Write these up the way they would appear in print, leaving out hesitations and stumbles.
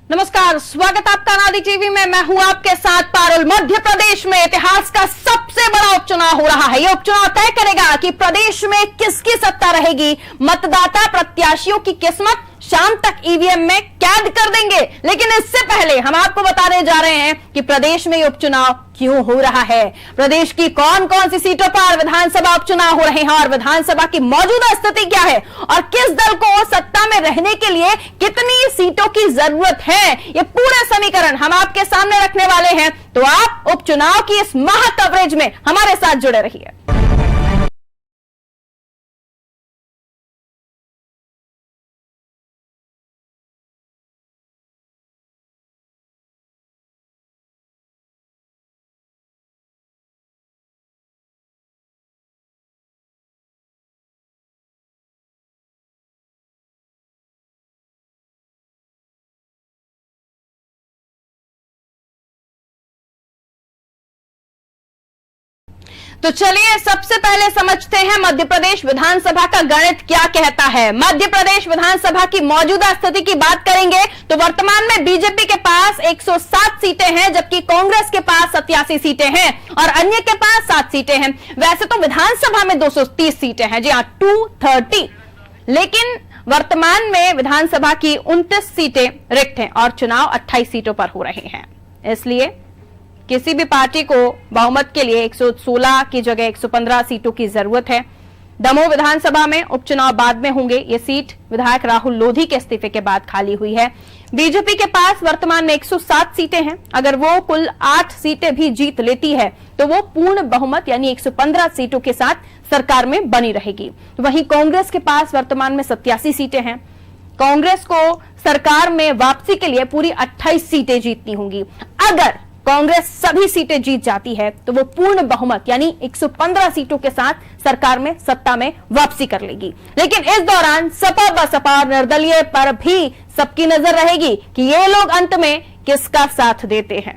नमस्कार, स्वागत आपका नादी टीवी में। मैं हूं आपके साथ पारुल। मध्य प्रदेश में इतिहास का सबसे बड़ा उपचुनाव हो रहा है। यह उपचुनाव तय करेगा कि प्रदेश में किसकी सत्ता रहेगी। मतदाता प्रत्याशियों की किस्मत शाम तक ईवीएम में कैद कर देंगे। लेकिन इससे पहले हम आपको बताने जा रहे हैं कि प्रदेश में ये उपचुनाव क्यों हो रहा है, प्रदेश की कौन कौन सी सीटों पर विधानसभा उपचुनाव हो रहे हैं और विधानसभा की मौजूदा स्थिति क्या है और किस दल को सत्ता में रहने के लिए कितनी सीटों की जरूरत है। ये पूरे समीकरण हम आपके सामने रखने वाले हैं, तो आप उपचुनाव की इस महा कवरेज में हमारे साथ जुड़े रहिए। तो चलिए सबसे पहले समझते हैं मध्य प्रदेश विधानसभा का गणित क्या कहता है। मध्य प्रदेश विधानसभा की मौजूदा स्थिति की बात करेंगे तो वर्तमान में बीजेपी के पास 107 सीटें हैं, जबकि कांग्रेस के पास 87 सीटें हैं और अन्य के पास 7 सीटें हैं। वैसे तो विधानसभा में 230 सीटें हैं, जी हां 230, लेकिन वर्तमान में विधानसभा की 29 सीटें रिक्त हैं और चुनाव 28 सीटों पर हो रहे हैं। इसलिए किसी भी पार्टी को बहुमत के लिए 116 की जगह 115 सीटों की जरूरत है। दमोह विधानसभा में उपचुनाव बाद में होंगे। ये सीट विधायक राहुल लोधी के इस्तीफे के बाद खाली हुई है। बीजेपी के पास वर्तमान में 107 सीटें हैं। अगर वो कुल 8 सीटें भी जीत लेती है तो वो पूर्ण बहुमत यानी 115 सीटों के साथ सरकार में बनी रहेगी। वहीं कांग्रेस के पास वर्तमान में 87 सीटें हैं। कांग्रेस को सरकार में वापसी के लिए पूरी 28 सीटें जीतनी होंगी। अगर कांग्रेस सभी सीटें जीत जाती है तो वो पूर्ण बहुमत यानी 115 सीटों के साथ सरकार में सत्ता में वापसी कर लेगी। लेकिन इस दौरान सपा बसपा और निर्दलीय पर भी सबकी नजर रहेगी कि ये लोग अंत में किसका साथ देते हैं।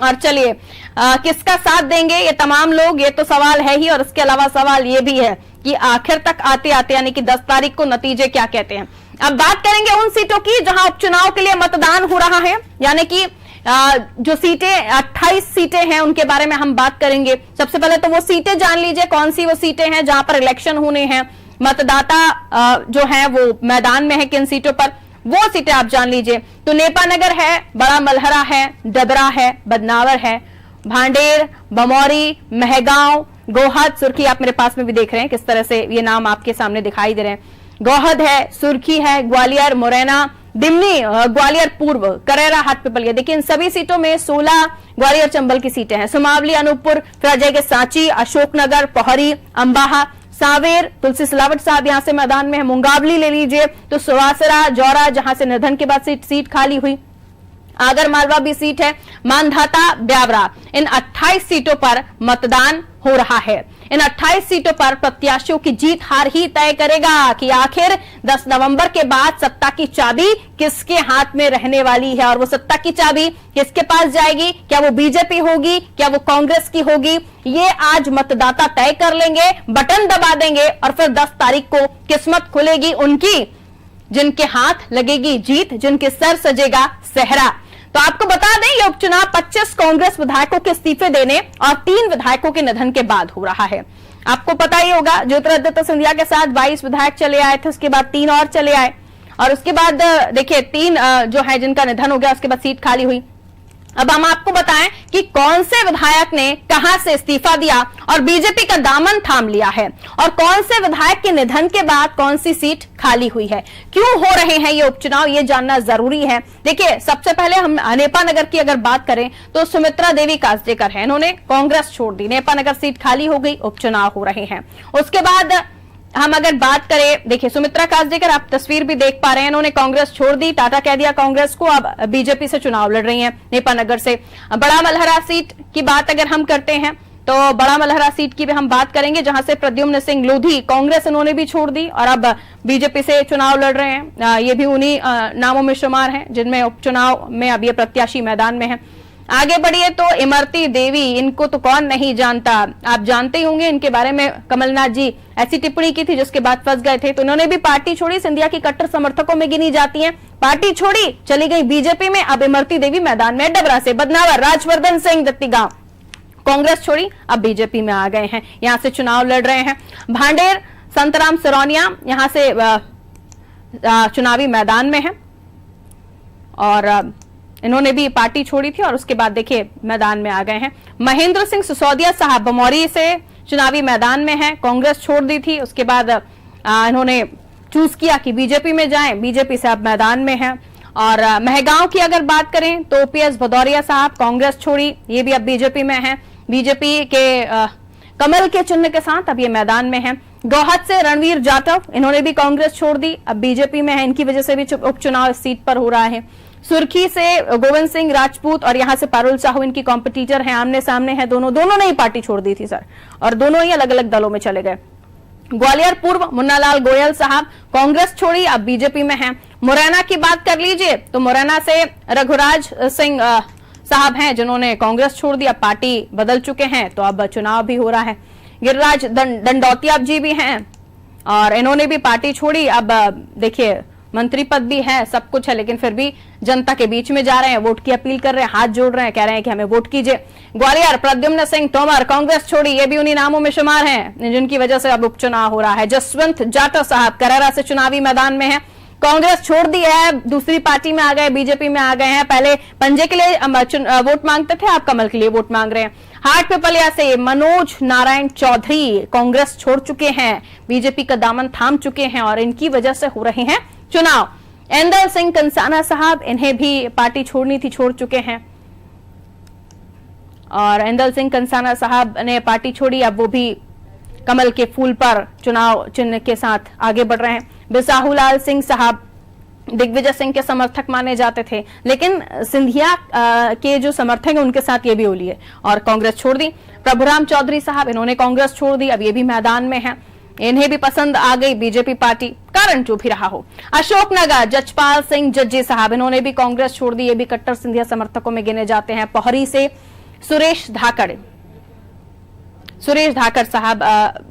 और चलिए किसका साथ देंगे ये तमाम लोग, ये तो सवाल है ही, और इसके अलावा सवाल ये भी है कि आखिर तक आते आते यानी कि 10 तारीख को नतीजे क्या कहते हैं। अब बात करेंगे उन सीटों की जहां उपचुनाव के लिए मतदान हो रहा है, यानी कि जो सीटें 28 सीटें हैं उनके बारे में हम बात करेंगे। सबसे पहले तो वो सीटें जान लीजिए कौन सी वो सीटें हैं जहां पर इलेक्शन होने हैं, मतदाता जो है वो मैदान में है किन सीटों पर, वो सीटें आप जान लीजिए। तो नेपानगर है, बड़ा मलहरा है, डबरा है, बदनावर है, भांडेर, बमौरी, महगांव, गोहद, सुर्खी आप मेरे पास में भी देख रहे हैं किस तरह से ये नाम आपके सामने दिखाई दे रहे हैं। गोहद है, सुर्खी है, ग्वालियर, मुरैना, दिमनी, ग्वालियर पूर्व, करेरा, हाटपिपलिया। देखिए इन सभी सीटों में 16 ग्वालियर चंबल की सीटें हैं। सुमावली, अनूपपुर, फिर अजय के सांची, अशोकनगर, पोहरी, अंबाहा, सावेर, तुलसी सिलावट साहब यहां से मैदान में है। मुंगावली ले लीजिए तो सुवासरा, जौरा जहां से निधन के बाद सीट खाली हुई, आगर मालवा भी सीट है, मानधाता, ब्यावरा। इन 28 सीटों पर मतदान हो रहा है। इन 28 सीटों पर प्रत्याशियों की जीत हार ही तय करेगा कि आखिर 10 नवंबर के बाद सत्ता की चाबी किसके हाथ में रहने वाली है और वो सत्ता की चाबी किसके पास जाएगी। क्या वो बीजेपी होगी, क्या वो कांग्रेस की होगी, ये आज मतदाता तय कर लेंगे, बटन दबा देंगे और फिर 10 तारीख को किस्मत खुलेगी उनकी, जिनके हाथ लगेगी जीत, जिनके सर सजेगा सेहरा। तो आपको बता दें ये उपचुनाव 25 कांग्रेस विधायकों के इस्तीफे देने और 3 विधायकों के निधन के बाद हो रहा है। आपको पता ही होगा ज्योतिरादित्य सिंधिया के साथ 22 विधायक चले आए थे, उसके बाद 3 और चले आए और उसके बाद देखिए 3 जो है जिनका निधन हो गया, उसके बाद सीट खाली हुई। अब हम आपको बताएं कि कौन से विधायक ने कहां से इस्तीफा दिया और बीजेपी का दामन थाम लिया है और कौन से विधायक के निधन के बाद कौन सी सीट खाली हुई है, क्यों हो रहे हैं ये उपचुनाव, ये जानना जरूरी है। देखिए सबसे पहले हम नेपानगर की अगर बात करें तो सुमित्रा देवी काजडेकर है, इन्होंने कांग्रेस छोड़ दी, नेपानगर सीट खाली हो गई, उपचुनाव हो रहे हैं। उसके बाद हम अगर बात करें, देखिए सुमित्रा काजडेकर आप तस्वीर भी देख पा रहे हैं, इन्होंने कांग्रेस छोड़ दी, टाटा कह दिया कांग्रेस को, अब बीजेपी से चुनाव लड़ रही हैं नेपानगर से। बड़ा मलहरा सीट की बात अगर हम करते हैं तो बड़ा मलहरा सीट की भी हम बात करेंगे जहां से प्रद्युम्न सिंह लोधी, कांग्रेस इन्होंने भी छोड़ दी और अब बीजेपी से चुनाव लड़ रहे हैं। ये भी उन्हीं नामों में शुमार हैं जिनमें उपचुनाव में अब ये प्रत्याशी मैदान में है। आगे बढ़िए तो इमरती देवी, इनको तो कौन नहीं जानता, आप जानते ही होंगे इनके बारे में। कमलनाथ जी ऐसी टिप्पणी की थी जिसके बाद फंस गए थे, तो इन्होंने भी पार्टी छोड़ी, सिंधिया की कट्टर समर्थकों में गिनी जाती हैं। पार्टी छोड़ी, चली गई बीजेपी में, अब इमरती देवी मैदान में। डबरा से बदनावर राजवर्धन सिंह दत्तीगांव, कांग्रेस छोड़ी, अब बीजेपी में आ गए हैं, यहां से चुनाव लड़ रहे हैं। भांडेर संतराम सिरौनिया यहां से चुनावी मैदान में है और इन्होंने भी पार्टी छोड़ी थी और उसके बाद देखिए मैदान में आ गए हैं। महेंद्र सिंह सिसोदिया साहब बमौरी से चुनावी मैदान में है, कांग्रेस छोड़ दी थी, उसके बाद इन्होंने चूज किया कि बीजेपी में जाएं, बीजेपी से अब मैदान में है। और महगांव की अगर बात करें तो पीएस भदौरिया साहब कांग्रेस छोड़ी, ये भी अब बीजेपी में है, बीजेपी के कमल के चिन्ह के साथ अब ये मैदान में है। गौहत से रणवीर जाटव, इन्होंने भी कांग्रेस छोड़ दी, अब बीजेपी में है, इनकी वजह से भी उपचुनाव इस सीट पर हो रहा है। सुर्खी से गोविंद सिंह राजपूत और यहां से पारुल साहू इनकी कॉम्पिटिटर हैं, आमने सामने हैं दोनों ने ही पार्टी छोड़ दी थी सर, और दोनों ही अलग अलग दलों में चले गए। ग्वालियर पूर्व मुन्नालाल गोयल साहब कांग्रेस छोड़ी, अब बीजेपी में हैं। मुरैना की बात कर लीजिए तो मुरैना से रघुराज सिंह साहब हैं जिन्होंने कांग्रेस छोड़ दी, अब पार्टी बदल चुके हैं, तो अब चुनाव भी हो रहा है। गिरिराज दंडौतिया जी भी हैं और इन्होंने भी पार्टी छोड़ी, अब देखिए मंत्री पद भी है, सब कुछ है, लेकिन फिर भी जनता के बीच में जा रहे हैं, वोट की अपील कर रहे हैं, हाथ जोड़ रहे हैं, कह रहे हैं कि हमें वोट कीजिए। ग्वालियर प्रद्युम्न सिंह तोमर कांग्रेस छोड़ी, ये भी उन्हीं नामों में शुमार हैं जिनकी वजह से अब उपचुनाव हो रहा है। जसवंत जाटव साहब करेरा से चुनावी मैदान में है, कांग्रेस छोड़ दी है, दूसरी पार्टी में आ गए, बीजेपी में आ गए हैं। पहले पंजे के लिए वोट मांगते थे, आप कमल के लिए वोट मांग रहे हैं। हाट पिपलिया से मनोज नारायण चौधरी कांग्रेस छोड़ चुके हैं, बीजेपी का दामन थाम चुके हैं और इनकी वजह से हो रहे हैं चुनाव। इंदल सिंह कंसाना साहब, इन्हें भी पार्टी छोड़नी थी, छोड़ चुके हैं और इंदल सिंह कंसाना साहब ने पार्टी छोड़ी, अब वो भी कमल के फूल पर चुनाव चिन्ह के साथ आगे बढ़ रहे हैं। बिसाहूलाल सिंह साहब दिग्विजय सिंह के समर्थक माने जाते थे, लेकिन सिंधिया के जो समर्थक हैं उनके साथ ये भी होली है और कांग्रेस छोड़ दी। प्रभुराम चौधरी साहब, इन्होंने कांग्रेस छोड़ दी, अब ये भी मैदान में है, इन्हें भी पसंद आ गई बीजेपी पार्टी, कारण जो भी रहा हो। अशोकनगर जजपाल सिंह जज्जी साहब, इन्होंने भी कांग्रेस छोड़ दी, ये भी कट्टर सिंधिया समर्थकों में गिने जाते हैं। पोहरी से सुरेश धाकड़ साहब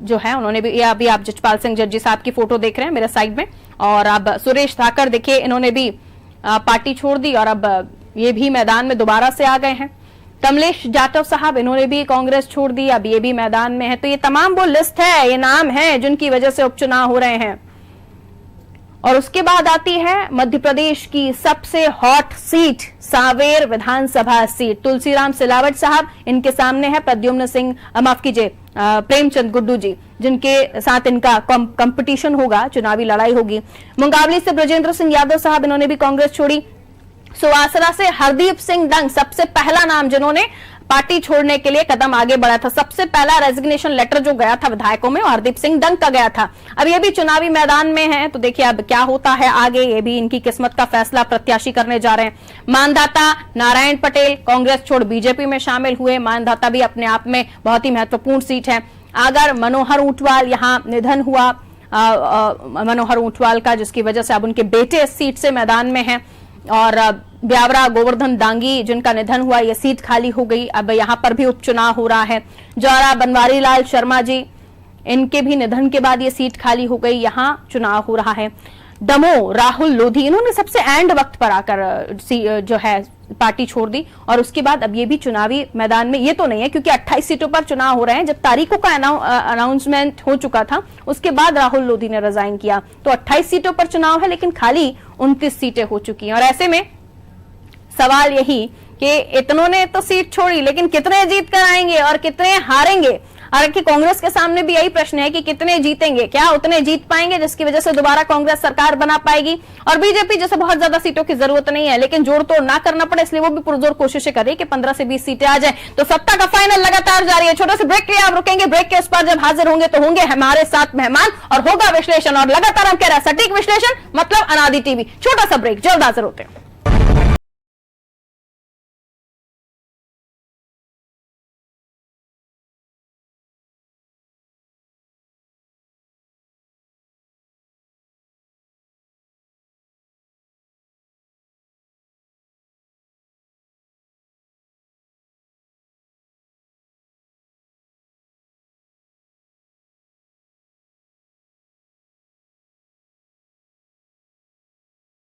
जो है, उन्होंने भी, अभी आप जजपाल सिंह जज्जी साहब की फोटो देख रहे हैं मेरे साइड में, और अब सुरेश धाकड़ देखिए, इन्होंने भी पार्टी छोड़ दी और अब ये भी मैदान में दोबारा से आ गए हैं। कमलेश जाटव साहब, इन्होंने भी कांग्रेस छोड़ दी, अब ये भी मैदान में है। तो ये तमाम वो लिस्ट है, ये नाम है जिनकी वजह से उपचुनाव हो रहे हैं। और उसके बाद आती है मध्य प्रदेश की सबसे हॉट सीट, सांवेर विधानसभा सीट। तुलसीराम सिलावट साहब, इनके सामने है प्रद्युम्न सिंह, माफ कीजिए, प्रेमचंद गुड्डू जी, जिनके साथ इनका कंपटीशन होगा, चुनावी लड़ाई होगी। मुंगावली से ब्रजेंद्र सिंह यादव साहब, इन्होंने भी कांग्रेस छोड़ी। सुवासरा से हरदीप सिंह डंग, सबसे पहला नाम जिन्होंने पार्टी छोड़ने के लिए कदम आगे बढ़ा था, सबसे पहला रेजिग्नेशन लेटर जो गया था विधायकों में, हरदीप सिंह डंग का गया था। अब ये भी चुनावी मैदान में है, तो देखिए अब क्या होता है आगे, ये भी इनकी किस्मत का फैसला प्रत्याशी करने जा रहे हैं। मानधाता नारायण पटेल कांग्रेस छोड़ बीजेपी में शामिल हुए, मानधाता भी अपने आप में बहुत ही महत्वपूर्ण सीट है। अगर मनोहर ऊंटवाल, यहाँ निधन हुआ मनोहर ऊंटवाल का, जिसकी वजह से अब उनके बेटे इस सीट से मैदान में है। और ब्यावरा गोवर्धन डांगी, जिनका निधन हुआ, यह सीट खाली हो गई, अब यहां पर भी उपचुनाव हो रहा है। जौरा बनवारी लाल शर्मा जी, इनके भी निधन के बाद ये सीट खाली हो गई, यहां चुनाव हो रहा है। दमोह राहुल लोधी, इन्होंने सबसे एंड वक्त पर आकर जो है पार्टी छोड़ दी और उसके बाद अब ये भी चुनावी मैदान में, ये तो नहीं है क्योंकि 28 सीटों पर चुनाव हो रहे हैं, जब तारीखों का अनाउंसमेंट हो चुका था उसके बाद राहुल लोधी ने रिजाइन किया, तो 28 सीटों पर चुनाव है, लेकिन खाली 29 सीटें हो चुकी हैं। और ऐसे में सवाल यही कि इतनों ने तो सीट छोड़ी, लेकिन कितने जीत कर आएंगे और कितने हारेंगे। हालांकि कांग्रेस के सामने भी यही प्रश्न है कि कितने जीतेंगे, क्या उतने जीत पाएंगे जिसकी वजह से दोबारा कांग्रेस सरकार बना पाएगी। और बीजेपी जैसे बहुत ज्यादा सीटों की जरूरत नहीं है, लेकिन जोड़ तोड़ ना करना पड़े, इसलिए वो भी पुरजोर कोशिशें करे कि 15 से 20 सीटें आ जाए। तो सत्ता का फाइनल लगातार जारी है। छोटे से ब्रेक के लिए आप रुकेंगे, ब्रेक के उस पर जब हाजिर होंगे तो होंगे हमारे साथ मेहमान और होगा विश्लेषण, और लगातार हम कह रहे हैं सटीक विश्लेषण मतलब अनादि टीवी। छोटा सा ब्रेक, जल्द हाजिर होते हैं।